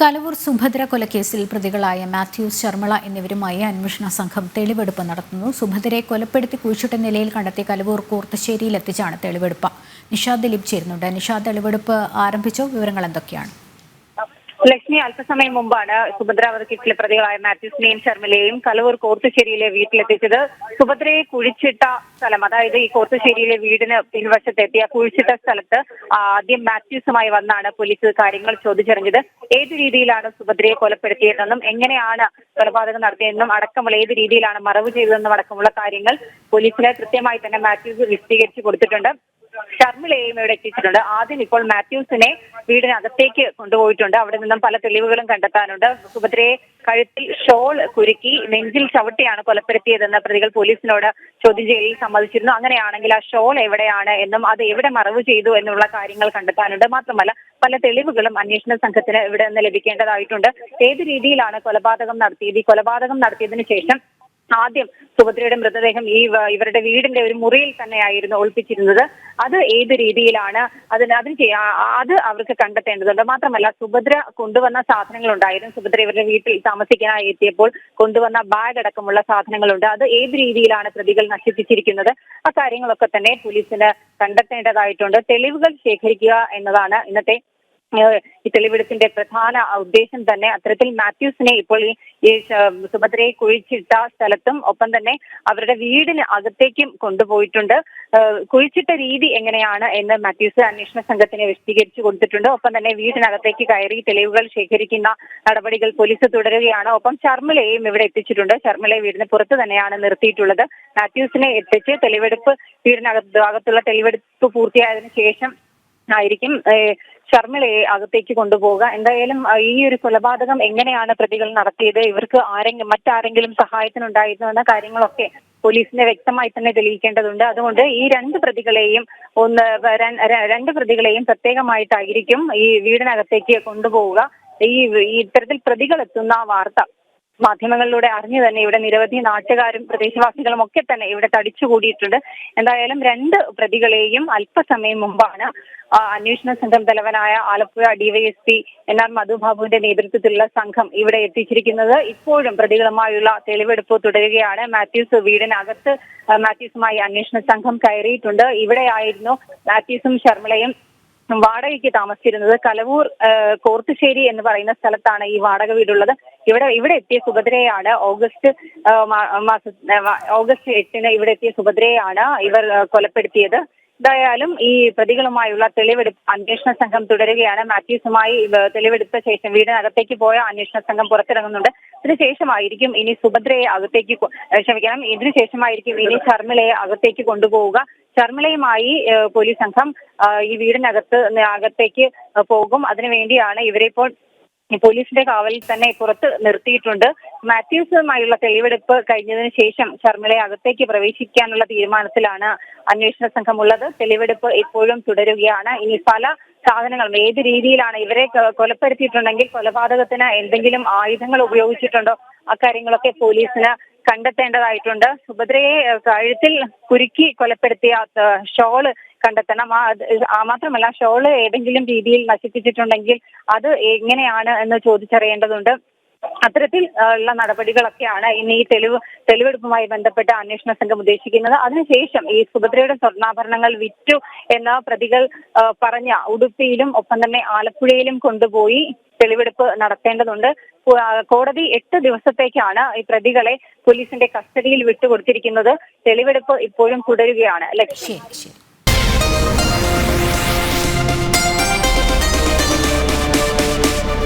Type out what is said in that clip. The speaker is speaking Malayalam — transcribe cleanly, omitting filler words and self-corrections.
കലവൂർ സുഭദ്ര കൊലക്കേസിൽ പ്രതികളായ മാത്യൂസ് ശർമ്മള എന്നിവരുമായി അന്വേഷണ സംഘം തെളിവെടുപ്പ് നടത്തുന്നു. സുഭദ്രയെ കൊലപ്പെടുത്തി കുഴിച്ചിട്ട നിലയിൽ കണ്ടെത്തിയ കലവൂർ കൂർത്തശ്ശേരിയിൽ എത്തിച്ചാണ് തെളിവെടുപ്പ്. നിഷാദ് ദിലീപ് ചേരുന്നുണ്ട്. നിഷാദ്, തെളിവെടുപ്പ് ആരംഭിച്ചോ? വിവരങ്ങൾ എന്തൊക്കെയാണ്? ലക്ഷ്മി, അല്പസമയം മുമ്പാണ് സുഭദ്ര വധക്കേസിലെ പ്രതികളായ മാത്യൂസിനെയും ശർമ്മലയെയും കലവൂർ കോർത്തുശ്ശേരിയിലെ വീട്ടിലെത്തിച്ചത്. സുഭദ്രയെ കുഴിച്ചിട്ട സ്ഥലം, അതായത് ഈ കോർത്തുശ്ശേരിയിലെ വീടിന് പിൻവശത്തെത്തിയ കുഴിച്ചിട്ട സ്ഥലത്ത് ആദ്യം മാത്യൂസുമായി വന്നാണ് പോലീസ് കാര്യങ്ങൾ ചോദിച്ചറിഞ്ഞത്. ഏത് രീതിയിലാണ് സുഭദ്രയെ കൊലപ്പെടുത്തിയതെന്നും എങ്ങനെയാണ് കൊലപാതകം നടത്തിയതെന്നും അടക്കമുള്ള ഏത് രീതിയിലാണ് മറവ് ചെയ്തതെന്നും അടക്കമുള്ള കാര്യങ്ങൾ പോലീസിന് കൃത്യമായി തന്നെ മാത്യൂസ് വിശദീകരിച്ചു കൊടുത്തിട്ടുണ്ട്. ശർമ്മലയെയും ഇവിടെ എത്തിച്ചിട്ടുണ്ട്. ആദ്യം ഇപ്പോൾ മാത്യൂസിനെ വീടിനകത്തേക്ക് കൊണ്ടുപോയിട്ടുണ്ട്. അവിടെ നിന്നും പല തെളിവുകളും കണ്ടെത്താനുണ്ട്. സുഭദ്രയെ കഴുത്തിൽ ഷോൾ കുരുക്കി നെഞ്ചിൽ ചവിട്ടിയാണ് കൊലപ്പെടുത്തിയതെന്ന് പ്രതികൾ പോലീസിനോട് ചോദ്യം ചെയ്യലിൽ സമ്മതിച്ചിരുന്നു. അങ്ങനെയാണെങ്കിൽ ആ ഷോൾ എവിടെയാണ് എന്നും അത് എവിടെ മറവ് ചെയ്തു എന്നുള്ള കാര്യങ്ങൾ കണ്ടെത്താനുണ്ട്. മാത്രമല്ല പല തെളിവുകളും അന്വേഷണ സംഘത്തിന് ഇവിടെ നിന്ന് ലഭിക്കേണ്ടതായിട്ടുണ്ട്. ഏത് രീതിയിലാണ് കൊലപാതകം നടത്തിയത്? ഈ കൊലപാതകം നടത്തിയതിനു ശേഷം ആദ്യം സുഭദ്രയുടെ മൃതദേഹം ഇവരുടെ വീടിന്റെ ഒരു മുറിയിൽ തന്നെയായിരുന്നു ഒളിപ്പിച്ചിരുന്നത്. അത് ഏത് രീതിയിലാണ് അത് അവർക്ക് കണ്ടെത്തേണ്ടതുണ്ട്. മാത്രമല്ല സുഭദ്ര കൊണ്ടുവന്ന സാധനങ്ങൾ ഉണ്ടായിരുന്നു. സുഭദ്ര ഇവരുടെ വീട്ടിൽ താമസിക്കാനായി എത്തിയപ്പോൾ കൊണ്ടുവന്ന ബാഗ് അടക്കമുള്ള സാധനങ്ങളുണ്ട്. അത് ഏത് രീതിയിലാണ് പ്രതികൾ നശിപ്പിച്ചിരിക്കുന്നത്? ആ കാര്യങ്ങളൊക്കെ തന്നെ പോലീസിന് കണ്ടെത്തേണ്ടതായിട്ടുണ്ട്. തെളിവുകൾ ശേഖരിക്കുക എന്നതാണ് ഇന്നത്തെ ഈ തെളിവെടുപ്പിന്റെ പ്രധാന ഉദ്ദേശം തന്നെ. അത്തരത്തിൽ മാത്യൂസിനെ ഇപ്പോൾ ഈ സുഭദ്രയെ കുഴിച്ചിട്ട സ്ഥലത്തും ഒപ്പം തന്നെ അവരുടെ വീടിന് അകത്തേക്കും കൊണ്ടുപോയിട്ടുണ്ട്. കുഴിച്ചിട്ട രീതി എങ്ങനെയാണ് എന്ന് മാത്യൂസ് അന്വേഷണ സംഘത്തിന് വിശദീകരിച്ചു കൊടുത്തിട്ടുണ്ട്. ഒപ്പം തന്നെ വീടിനകത്തേക്ക് കയറി തെളിവുകൾ ശേഖരിക്കുന്ന നടപടികൾ പോലീസ് തുടരുകയാണ്. ഒപ്പം ശർമ്മലയെയും ഇവിടെ എത്തിച്ചിട്ടുണ്ട്. ശർമ്മലയെ വീടിന് പുറത്ത് തന്നെയാണ് നിർത്തിയിട്ടുള്ളത്. മാത്യൂസിനെ എത്തിച്ച് അകത്തുള്ള തെളിവെടുപ്പ് പൂർത്തിയായതിനു ശേഷം ആയിരിക്കും ശർമ്മലയെ അകത്തേക്ക് കൊണ്ടുപോവുക. എന്തായാലും ഈ ഒരു കൊലപാതകം എങ്ങനെയാണ് പ്രതികൾ നടത്തിയത്, ഇവർക്ക് മറ്റാരെങ്കിലും സഹായത്തിനുണ്ടായിരുന്നു എന്ന കാര്യങ്ങളൊക്കെ പോലീസിനെ വ്യക്തമായി തന്നെ തെളിയിക്കേണ്ടതുണ്ട്. അതുകൊണ്ട് ഈ രണ്ട് പ്രതികളെയും പ്രത്യേകമായിട്ടായിരിക്കും ഈ വീടിനകത്തേക്ക് കൊണ്ടുപോവുക. ഇത്തരത്തിൽ പ്രതികൾ എത്തുന്ന വാർത്ത മാധ്യമങ്ങളിലൂടെ അറിഞ്ഞു തന്നെ ഇവിടെ നിരവധി നാട്ടുകാരും പ്രദേശവാസികളും ഒക്കെ തന്നെ ഇവിടെ തടിച്ചുകൂടിയിട്ടുണ്ട്. എന്തായാലും രണ്ട് പ്രതികളെയും അല്പസമയം മുമ്പാണ് അന്വേഷണ സംഘം തലവനായ ആലപ്പുഴ ഡിവൈഎസ്പി NR മധുബാബുവിന്റെ നേതൃത്വത്തിലുള്ള സംഘം ഇവിടെ എത്തിച്ചിരിക്കുന്നത്. ഇപ്പോഴും പ്രതികളുമായുള്ള തെളിവെടുപ്പ് തുടരുകയാണ്. മാത്യൂസുമായി അന്വേഷണ സംഘം കയറിയിട്ടുണ്ട്. ഇവിടെയായിരുന്നു മാത്യൂസും ശർമ്മലയും വാടകയ്ക്ക് താമസിച്ചിരുന്നത്. കലവൂർ കോർത്തുശ്ശേരി എന്ന് പറയുന്ന സ്ഥലത്താണ് ഈ വാടക വീടുള്ളത്. ഇവിടെ എത്തിയ സുഭദ്രയാണ് ഓഗസ്റ്റ് 8-ന് ഇവിടെ എത്തിയ സുഭദ്രയാണ് ഇവർ കൊലപ്പെടുത്തിയത്. എന്തായാലും ഈ പ്രതികളുമായുള്ള തെളിവെടുപ്പ് അന്വേഷണ സംഘം തുടരുകയാണ്. മാത്യൂസുമായി തെളിവെടുത്ത ശേഷം വീടിനകത്തേക്ക് പോയ അന്വേഷണ സംഘം പുറത്തിറങ്ങുന്നുണ്ട്. ഇതിനുശേഷമായിരിക്കും ഇനി ഇനി ശർമ്മലയെ അകത്തേക്ക് കൊണ്ടുപോവുക. ശർമ്മലയുമായി പോലീസ് സംഘം ഈ അകത്തേക്ക് പോകും. അതിനുവേണ്ടിയാണ് ഇവരെ ഇപ്പോൾ പോലീസിന്റെ കാവലിൽ തന്നെ പുറത്ത് നിർത്തിയിട്ടുണ്ട്. മാത്യൂസുമായുള്ള തെളിവെടുപ്പ് കഴിഞ്ഞതിന് ശേഷം ശർമ്മലയെ അകത്തേക്ക് പ്രവേശിക്കാനുള്ള തീരുമാനത്തിലാണ് അന്വേഷണ സംഘം ഉള്ളത്. തെളിവെടുപ്പ് ഇപ്പോഴും തുടരുകയാണ്. ഇനി പല സാധനങ്ങളും ഏത് രീതിയിലാണ് ഇവരെ കൊലപ്പെടുത്തിയിട്ടുണ്ടെങ്കിൽ കൊലപാതകത്തിന് എന്തെങ്കിലും ആയുധങ്ങൾ ഉപയോഗിച്ചിട്ടുണ്ടോ, അക്കാര്യങ്ങളൊക്കെ പോലീസിന് കണ്ടെത്തേണ്ടതായിട്ടുണ്ട്. സുഭദ്രയെ കഴുത്തിൽ കുരുക്കി കൊലപ്പെടുത്തിയ ഷോള് കണ്ടെത്തണം. മാത്രമല്ല ഷോള് ഏതെങ്കിലും രീതിയിൽ നശിപ്പിച്ചിട്ടുണ്ടെങ്കിൽ അത് എങ്ങനെയാണ് എന്ന് ചോദിച്ചറിയേണ്ടതുണ്ട്. അത്തരത്തിൽ ഉള്ള നടപടികളൊക്കെയാണ് ഇനി ഈ തെളിവെടുപ്പുമായി ബന്ധപ്പെട്ട അന്വേഷണ സംഘം ഉദ്ദേശിക്കുന്നത്. അതിനുശേഷം ഈ സുഭദ്രയുടെ സ്വർണ്ണാഭരണങ്ങൾ വിറ്റു എന്ന പ്രതികൾ പറഞ്ഞ ഉടുപ്പിയിലും ഒപ്പം തന്നെ ആലപ്പുഴയിലും കൊണ്ടുപോയി തെളിവെടുപ്പ് നടത്തേണ്ടതുണ്ട്. കോടതി 8 ദിവസത്തേക്കാണ് ഈ പ്രതികളെ പോലീസിന്റെ കസ്റ്റഡിയിൽ വിട്ടുകൊടുത്തിരിക്കുന്നത്. തെളിവെടുപ്പ് ഇപ്പോഴും തുടരുകയാണ്. ശരി.